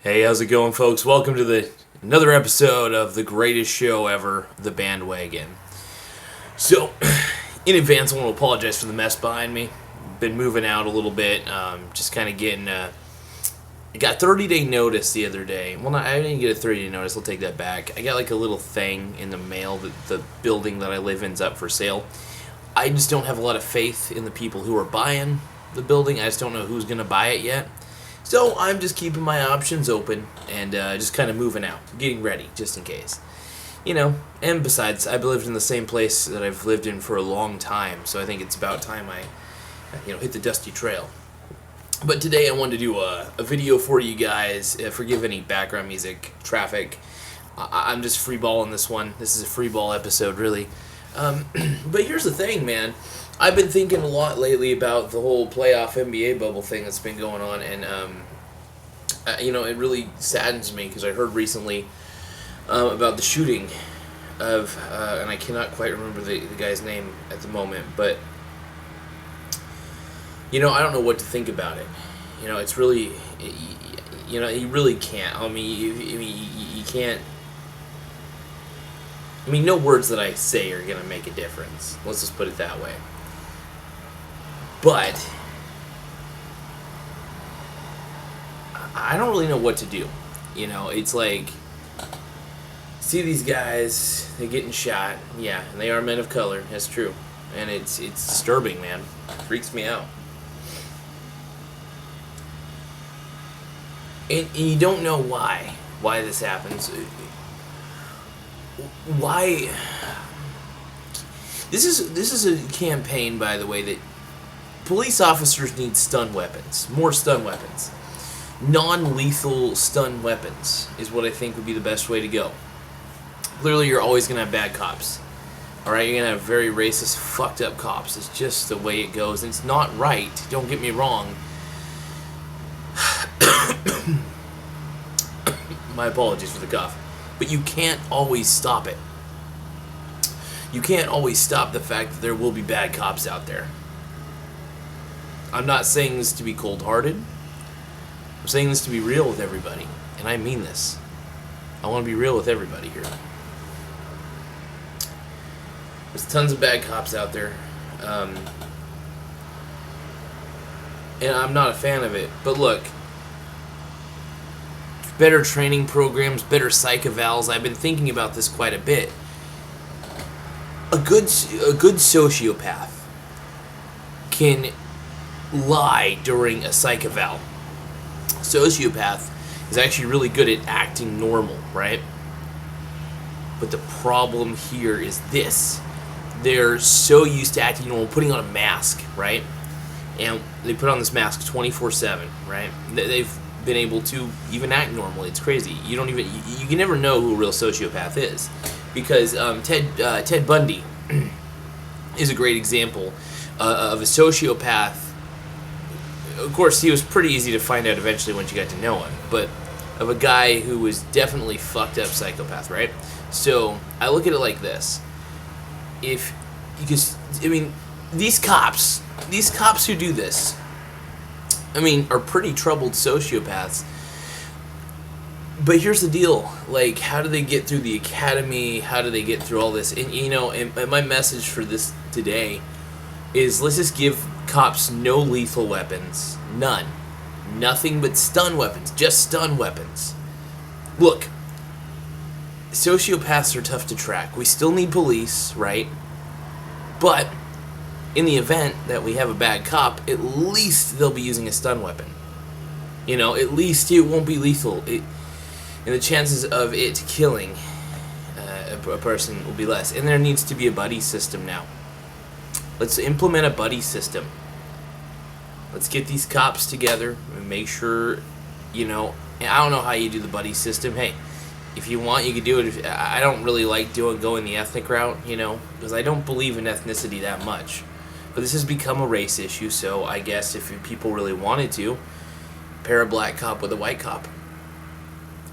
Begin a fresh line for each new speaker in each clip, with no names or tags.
Hey, how's it going, folks? Welcome to another episode of the greatest show ever, the Bandwagon. So, in advance, I want to apologize for the mess behind me. Been moving out a little bit, just kind of getting. I got 30-day notice the other day. Well, I didn't get a 30-day notice. I'll take that back. I got like a little thing in the mail that the building that I live in is up for sale. I just don't have a lot of faith in the people who are buying the building. I just don't know who's going to buy it yet. So I'm just keeping my options open and just kind of moving out, getting ready, just in case. And besides, I've lived in the same place that I've lived in for a long time, so I think it's about time I, hit the dusty trail. But today I wanted to do a video for you guys. Forgive any background music, traffic. I'm just freeballing this one. This is a freeball episode, really. But here's the thing, man. I've been thinking a lot lately about the whole playoff NBA bubble thing that's been going on, and it really saddens me because I heard recently about the shooting of, and I cannot quite remember the guy's name at the moment, but I don't know what to think about it. It's really, you really can't. You can't. No words that I say are gonna make a difference. Let's just put it that way. But I don't really know what to do. It's like, see these guys, they're getting shot. Yeah, and they are men of color. That's true, and it's disturbing, man. It freaks me out. And you don't know why this happens. Why? This is a campaign, by the way, that police officers need stun weapons, more stun weapons. Non-lethal stun weapons is what I think would be the best way to go. Clearly, you're always going to have bad cops. Alright, you're going to have very racist, fucked up cops. It's just the way it goes, and it's not right. Don't get me wrong. My apologies for the cough. But you can't always stop it. You can't always stop the fact that there will be bad cops out there. I'm not saying this to be cold-hearted. I'm saying this to be real with everybody. And I mean this. I want to be real with everybody here. There's tons of bad cops out there. And I'm not a fan of it. But look, better training programs, better psych evals. I've been thinking about this quite a bit. A good sociopath can lie during a psych eval. Sociopath is actually really good at acting normal, right? But the problem here is this. They're so used to acting normal, putting on a mask, right? And they put on this mask 24/7, right? They've been able to even act normally. It's crazy. You can never know who a real sociopath is, because Ted Bundy is a great example of a sociopath. Of course, he was pretty easy to find out eventually once you got to know him, but of a guy who was definitely fucked up psychopath, right? So I look at it like this: these cops who do this, are pretty troubled sociopaths. But here's the deal: like, how do they get through the academy? How do they get through all this? And my message for this today is, let's just give cops no lethal weapons. None. Nothing but stun weapons. Just stun weapons. Look, sociopaths are tough to track. We still need police, right? But in the event that we have a bad cop, at least they'll be using a stun weapon. At least it won't be lethal. And the chances of it killing a person will be less. And there needs to be a buddy system now. Let's implement a buddy system. Let's get these cops together and make sure, and I don't know how you do the buddy system. Hey, if you want, you can do it. I don't really like going the ethnic route, because I don't believe in ethnicity that much. But this has become a race issue, so I guess if people really wanted to, pair a black cop with a white cop.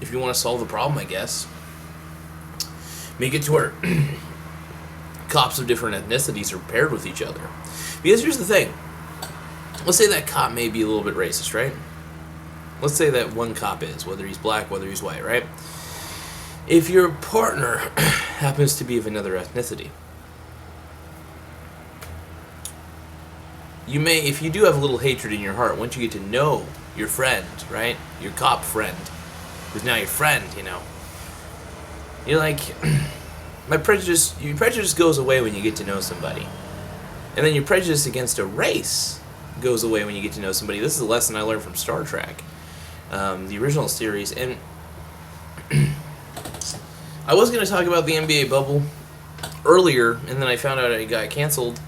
If you want to solve the problem, I guess. Make it to where cops of different ethnicities are paired with each other. Because here's the thing. Let's say that cop may be a little bit racist, right? let's say that one cop is, whether he's black, whether he's white, right? If your partner happens to be of another ethnicity, you may, if you do have a little hatred in your heart, once you get to know your friend, right? Your cop friend, who's now your friend, you're like, your prejudice goes away when you get to know somebody. And then your prejudice against a race goes away when you get to know somebody. This is a lesson I learned from Star Trek, the original series. And I was going to talk about the NBA bubble earlier, and then I found out it got canceled.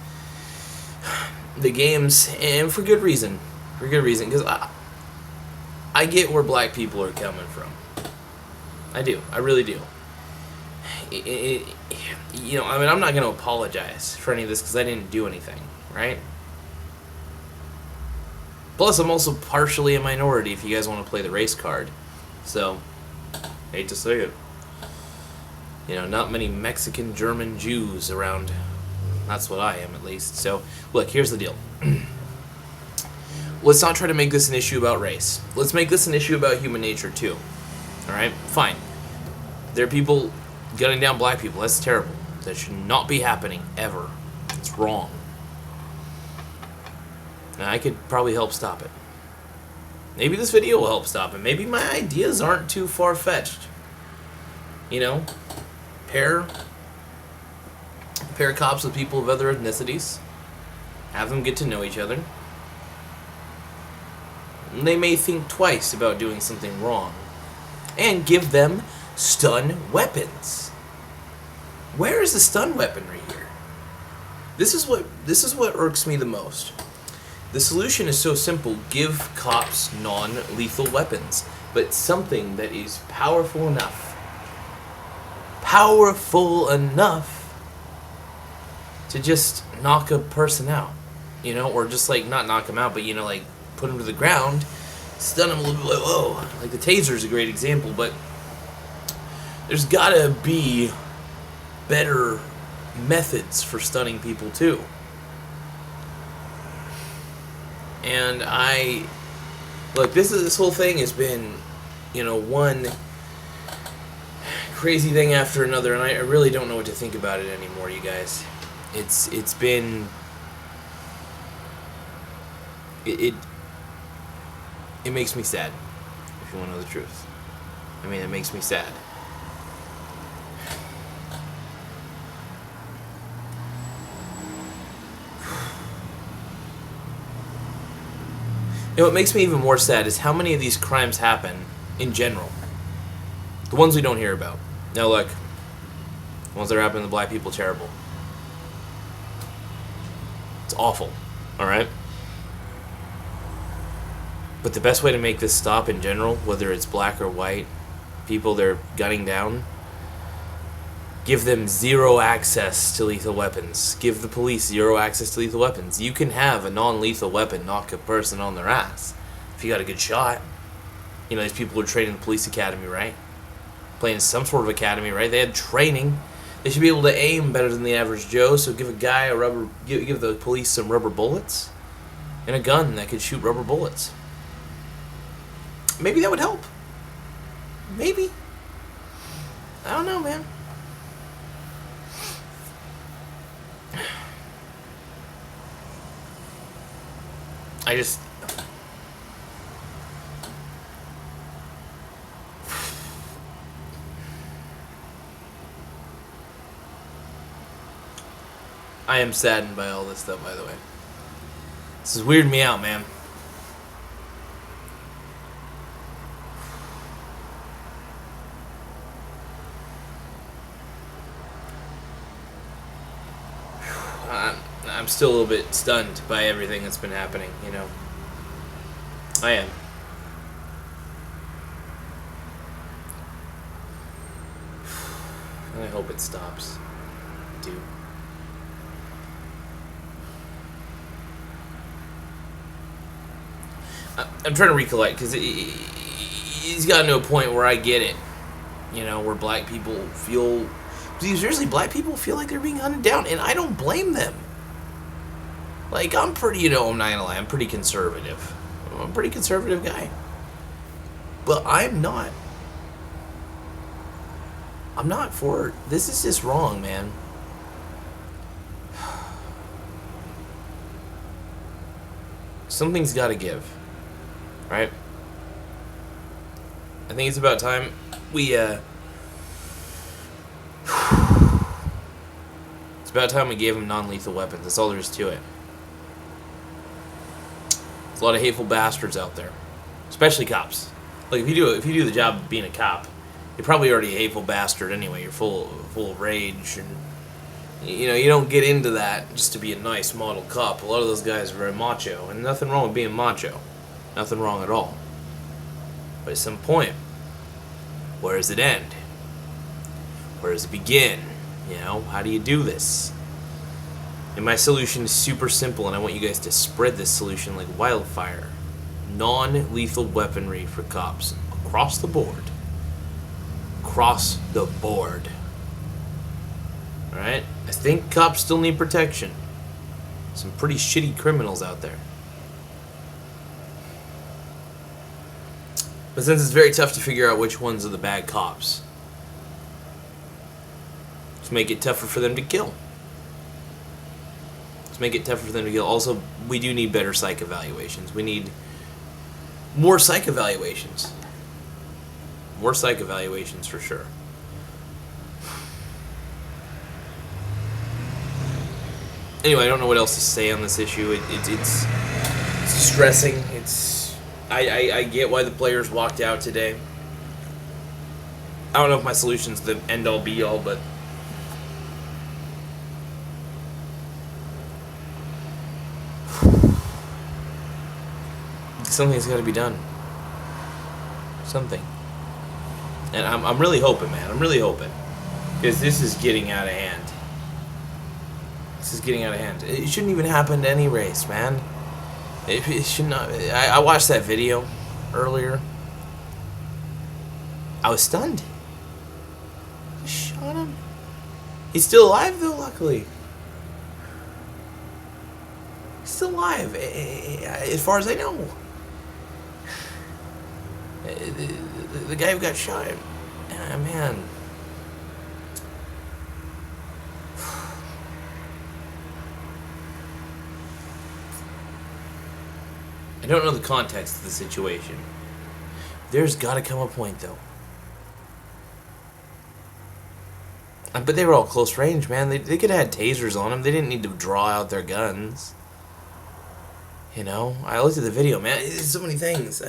The games, and for good reason. Because I get where black people are coming from. I do. I really do. I'm not going to apologize for any of this because I didn't do anything, right? Plus, I'm also partially a minority if you guys want to play the race card. So, hate to say it. Not many Mexican, German, Jews around. That's what I am, at least. So, look, here's the deal. Let's not try to make this an issue about race. Let's make this an issue about human nature, too. Alright? Fine. There are people gunning down black people. That's terrible. That should not be happening, ever. It's wrong. And I could probably help stop it. Maybe this video will help stop it. Maybe my ideas aren't too far-fetched. Pair cops with people of other ethnicities. Have them get to know each other. And they may think twice about doing something wrong. And give them stun weapons. Where is the stun weaponry here? This is what irks me the most. The solution is so simple. Give cops non-lethal weapons. But something that is powerful enough to just knock a person out, or just not knock them out, but put them to the ground, stun them a little bit, whoa. Like the taser is a great example, but there's gotta be better methods for stunning people too. And this whole thing has been, one crazy thing after another, and I really don't know what to think about it anymore, you guys. It's been it makes me sad, if you want to know the truth. It makes me sad. What makes me even more sad is how many of these crimes happen in general. The ones we don't hear about. Now look, the ones that are happening to black people, terrible. It's awful, alright? But the best way to make this stop in general, whether it's black or white, people they're gunning down, give them zero access to lethal weapons. Give the police zero access to lethal weapons. You can have a non-lethal weapon knock a person on their ass if you got a good shot. These people are trained in the police academy, right? Playing in some sort of academy, right? They had training. They should be able to aim better than the average Joe, so give the police some rubber bullets and a gun that could shoot rubber bullets. Maybe that would help. Maybe. I don't know, man. I am saddened by all this stuff, by the way. This is weirding me out, man. I'm still a little bit stunned by everything that's been happening, I am. And I hope it stops. I do. I'm trying to recollect, because he's gotten to a point where I get it. Where black people feel... Seriously, black people feel like they're being hunted down, and I don't blame them. I'm pretty, I'm not gonna lie, I'm pretty conservative. I'm a pretty conservative guy. But I'm not. I'm not for it. This is just wrong, man. Something's got to give, right? I think it's about time we, it's about time we gave them non-lethal weapons. That's all there is to it. There's a lot of hateful bastards out there, especially cops. Like if you do the job of being a cop, you're probably already a hateful bastard anyway. You're full of rage, and you don't get into that just to be a nice model cop. A lot of those guys are very macho, and nothing wrong with being macho, nothing wrong at all. But at some point, where does it end? Where does it begin? How do you do this? And my solution is super simple, and I want you guys to spread this solution like wildfire. Non-lethal weaponry for cops across the board. Across the board. Alright? I think cops still need protection. Some pretty shitty criminals out there. But since it's very tough to figure out which ones are the bad cops, let's make it tougher for them to kill. Make it tougher for them to kill. Also, we do need better psych evaluations. We need more psych evaluations. More psych evaluations for sure. Anyway, I don't know what else to say on this issue. It's distressing. I get why the players walked out today. I don't know if my solution's the end all be all, but something's got to be done. Something. And I'm really hoping, man. I'm really hoping. Because this is getting out of hand. This is getting out of hand. It shouldn't even happen to any race, man. It should not. I watched that video earlier. I was stunned. Just shot him. He's still alive, though, luckily. He's still alive, as far as I know. The guy who got shot, man. I don't know the context of the situation. There's got to come a point, though. But they were all close range, man. They could have had tasers on them. They didn't need to draw out their guns. I looked at the video, man. There's so many things.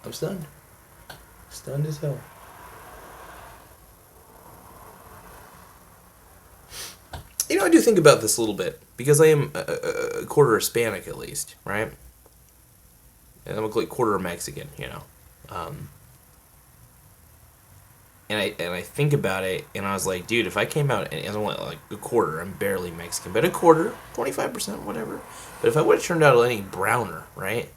I'm stunned. Stunned as hell. I do think about this a little bit, because I am a quarter Hispanic at least, right? And I'm a quarter Mexican, And I think about it, and I was like, dude, if I came out and I'm like a quarter, I'm barely Mexican, but a quarter, 25%, whatever. But if I would have turned out any browner, right?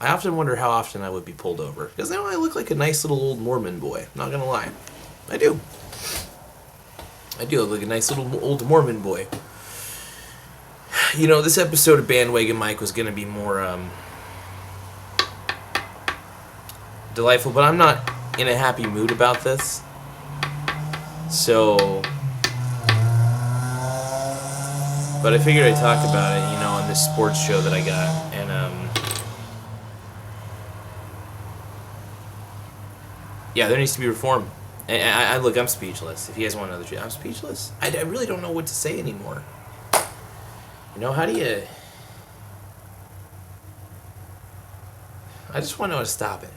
I often wonder how often I would be pulled over. Because now I look like a nice little old Mormon boy. Not going to lie. I do. I do look like a nice little old Mormon boy. This episode of Bandwagon Mike was going to be more delightful, but I'm not in a happy mood about this. So, but I figured I'd talk about it, on this sports show that I got. And, yeah, there needs to be reform. And look, I'm speechless. If you guys want another shit, I'm speechless. I really don't know what to say anymore. How do you... I just want to know how to stop it.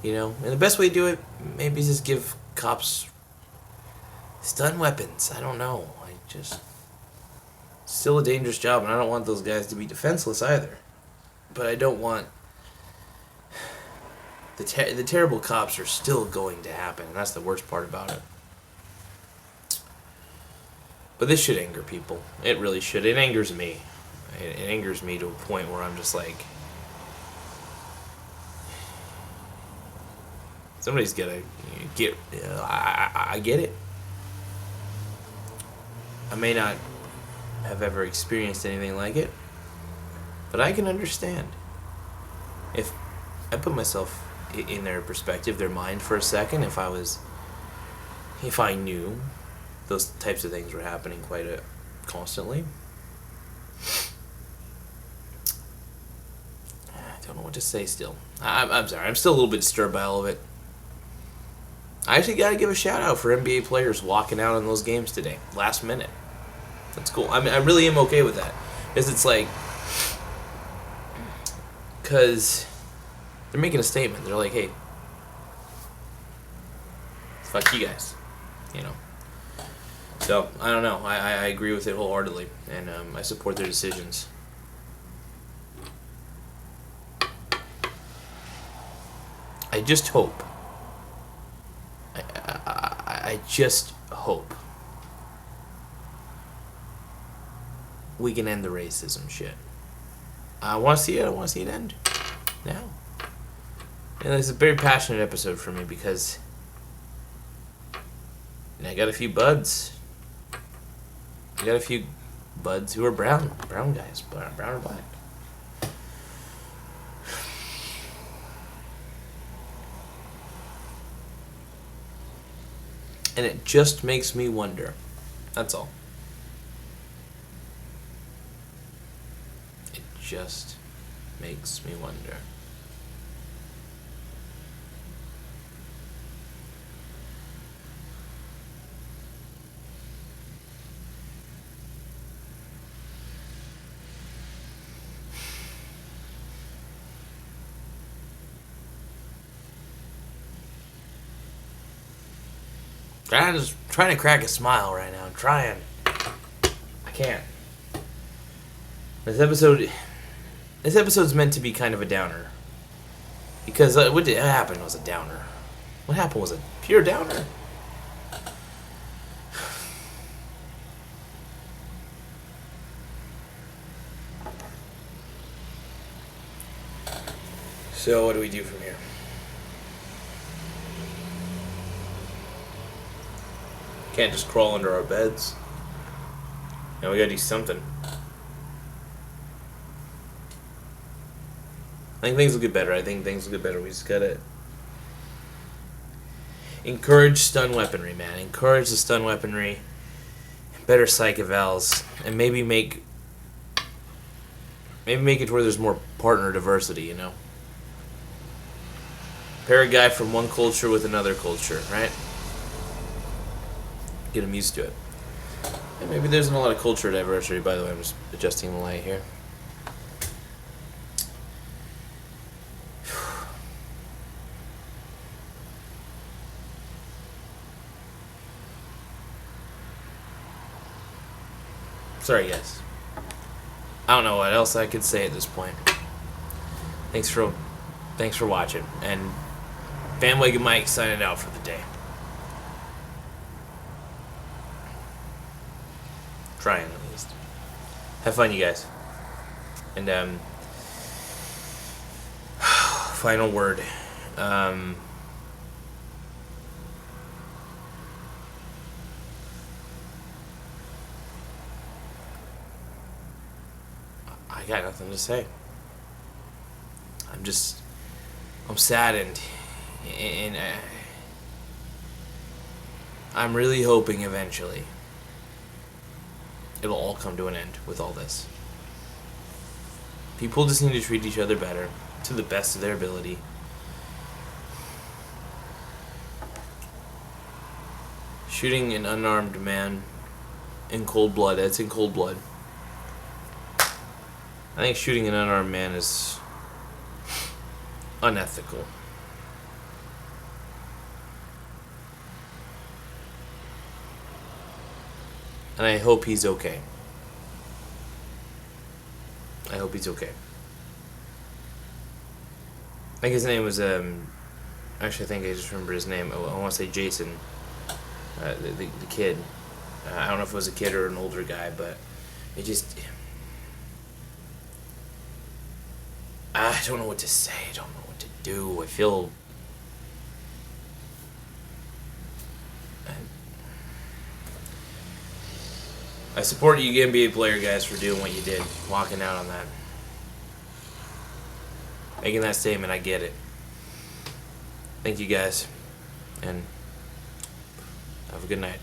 And the best way to do it, maybe is just give cops stun weapons. I don't know. Still a dangerous job, and I don't want those guys to be defenseless either. But I don't want... The terrible cops are still going to happen, and that's the worst part about it. But this should anger people. It really should. It angers me. It angers me to a point where I'm just like... Somebody's gotta get... I get it. I may not have ever experienced anything like it. But I can understand. If I put myself in their perspective, their mind for a second, if I knew those types of things were happening constantly, I don't know what to say still. I'm sorry. I'm still a little bit disturbed by all of it. I actually got to give a shout out for NBA players walking out in those games today, last minute. That's cool. I mean, I really am okay with that. Because it's like, because they're making a statement. They're like, hey, fuck you guys. You know. So, I don't know. I agree with it wholeheartedly. And I support their decisions. I just hope. I just hope we can end the racism shit. I want to see it. I want to see it end now. And it's a very passionate episode for me because I got a few buds. I got a few buds who are brown guys, brown or black. And it just makes me wonder. That's all. It just makes me wonder. I'm just trying to crack a smile right now. I'm trying. I can't. This episode's meant to be kind of a downer. Because what happened was a downer. What happened was a pure downer. So what do we do from here? Can't just crawl under our beds. Now we gotta do something. I think things will get better. We just gotta encourage stun weaponry, man. Encourage the stun weaponry. Better psych evals. And maybe make it to where there's more partner diversity, you know? Pair a guy from one culture with another culture, right? Get them used to it. And maybe there isn't a lot of culture diversity, by the way. I'm just adjusting the light here. Sorry, guys. I don't know what else I could say at this point. Thanks for watching. And Bandwagon Mike signing out for the day. Trying, at least. Have fun, you guys. And, final word. I got nothing to say. I'm saddened. And I'm really hoping eventually it'll all come to an end with all this. People just need to treat each other better to the best of their ability. Shooting an unarmed man in cold blood, that's in cold blood. I think shooting an unarmed man is unethical. And I hope he's okay. I hope he's okay. I think his name was, actually I think I just remember his name. I want to say Jason, the kid. I don't know if it was a kid or an older guy, but it just... I don't know what to say. I don't know what to do. I feel... I support you NBA player guys for doing what you did, walking out on that. making that statement. I get it. Thank you guys, and have a good night.